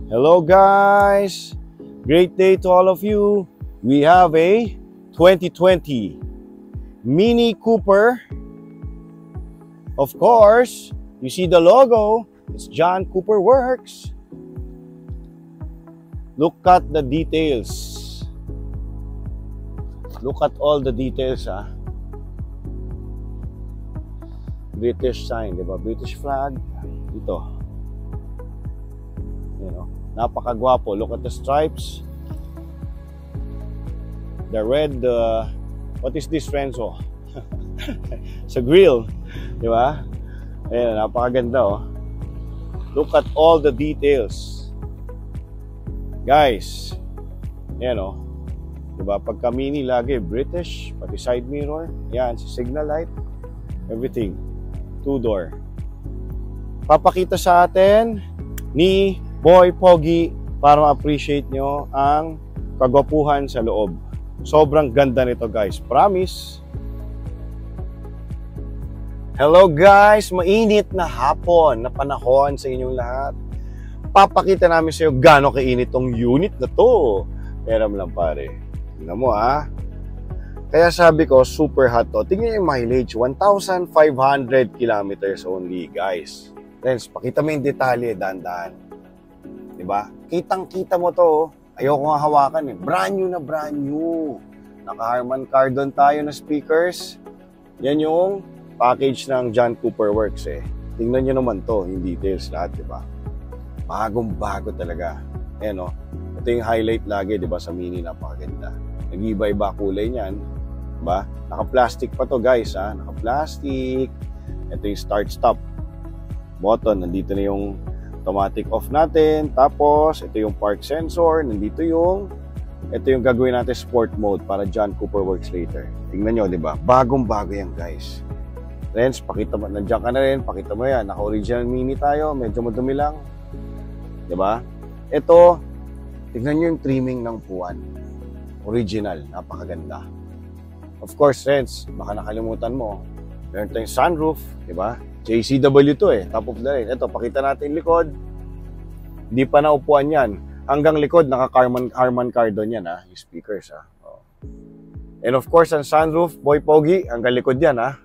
Hello guys! Great day to all of you. We have a 2020 Mini Cooper. Of course, you see the logo. It's John Cooper Works. Look at the details. Look at all the details, ah. British sign, di ba? British flag. Dito. You know, napakagwapo. Look at the stripes. The red, what is this, Renzo? Sa grill. Di ba? Ayan, napakaganda, oh. Look at all the details. Guys, ayan, oh. Di ba? Pagka mini lagi, British, pati side mirror. Yan, si signal light. Everything. Two-door. Papakita sa atin ni Boy Pogi para ma-appreciate nyo ang kagwapuhan sa loob. Sobrang ganda nito, guys. Promise. Hello guys, mainit na hapon na panahon sa inyong lahat. Papakita namin sa iyo gaano kainit tong unit na to. Pero lang pare. Tingnan mo ha. Kaya sabi ko super hot to. Tingnan yung mileage, 1,500 kilometers only, guys. Friends, pakita mo yung detalye, dahan-dahan. Diba? Kitang-kita mo to. Ayoko nga hawakan eh. Brand new na brand new. Naka-Harman Kardon tayo na speakers. Yan yung package ng John Cooper Works eh. Tingnan nyo naman to, yung details lahat, diba? Bagong-bago talaga. Ayan o. Ito yung highlight lagi, diba? Sa Mini, napakaganda. Nag-iba-iba kulay niyan. Diba? Naka-plastic pa to, guys, ha? Naka-plastic. Ito yung start-stop button. Nandito na yung automatic off natin. Tapos, ito yung park sensor. Nandito yung gagawin natin sport mode para John Cooper Works later. Tingnan nyo, diba? Bagong-bago yan, guys. Friends, pakita mo. Nandiyan ka na rin. Pakita mo yan. Naka-original Mini tayo. Medyo madumi lang. Diba? Ito, tignan nyo yung trimming ng puwan. Original. Napakaganda. Of course, friends, baka nakalimutan mo. Meron tayong sunroof. Diba? JCW to eh. Top of the line. Ito, pakita natin likod. Hindi pa naupuan yan. Hanggang likod, naka-Harman Kardon yan, ha? Yung speakers, ha? Oh. And of course, ang sunroof, Boy Pogi, hanggang likod yan, ha?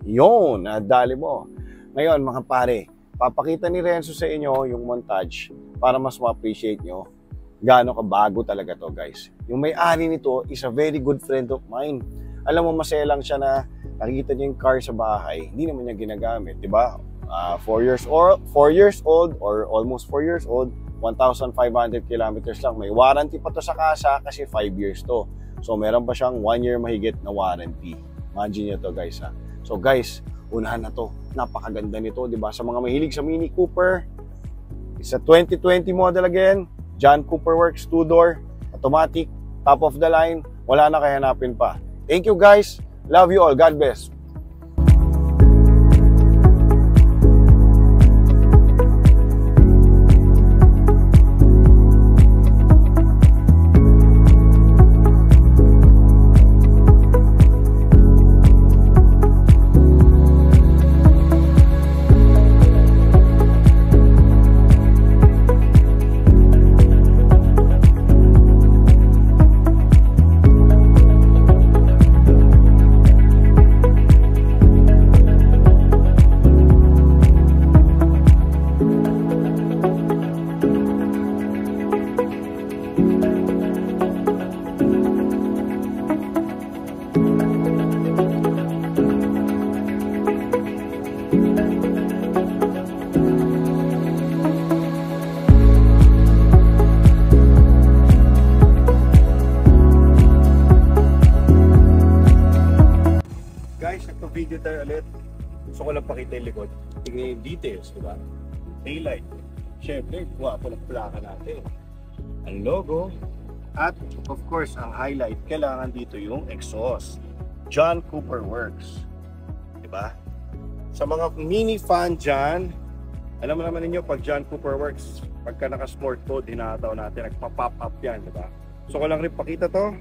Yun, nadali mo. Ngayon, mga pare, papakita ni Renzo sa inyo yung montage para mas ma-appreciate nyo gaano kabago talaga to, guys. Yung may-ari nito is a very good friend of mine. Alam mo, masaya lang siya na nakikita niya yung car sa bahay. Hindi naman niya ginagamit, di ba? 4 years old or almost 4 years old, 1,500 kilometers lang. May warranty pa to sa kasa kasi 5 years to. So, meron pa siyang 1 year mahigit na warranty. Imagine nyo to, guys, ha? So guys, unahan na to. Napakaganda nito, di ba? Sa mga mahilig sa Mini Cooper, it's a 2020 model again. John Cooper Works, 2-door, automatic, top of the line. Wala na kahanapin pa. Thank you guys. Love you all. God bless. Video tayo ulit. Gusto ko lang pakita yung likod. Tingnan yung details, di ba? Daylight. Siyempre, wapo ng plaka natin. Ang logo. At, of course, ang highlight, kailangan dito yung exhaust. John Cooper Works. Di ba? Sa mga Mini fan dyan, alam mo naman ninyo, pag John Cooper Works, pagka naka-sport mode, hinahataw natin, nagpa-pop up yan, di ba? So, ko lang rin pakita to.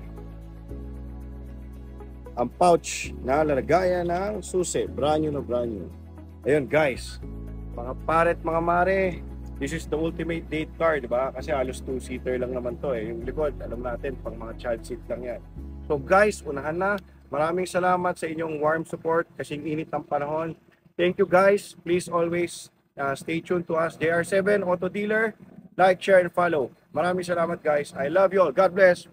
Ang pouch na lalagayan ng susi. Brand new na brand new. Ayun guys, mga paret, mga mare, This is the ultimate date car, di ba? Kasi halos two-seater lang naman to eh. Yung likod, alam natin, pang mga child seat lang yan. So guys, unahan na. Maraming salamat sa inyong warm support kasing init ng panahon. Thank you guys. Please always stay tuned to us. JR7 Auto Dealer. Like, share, and follow. Maraming salamat guys. I love you all. God bless.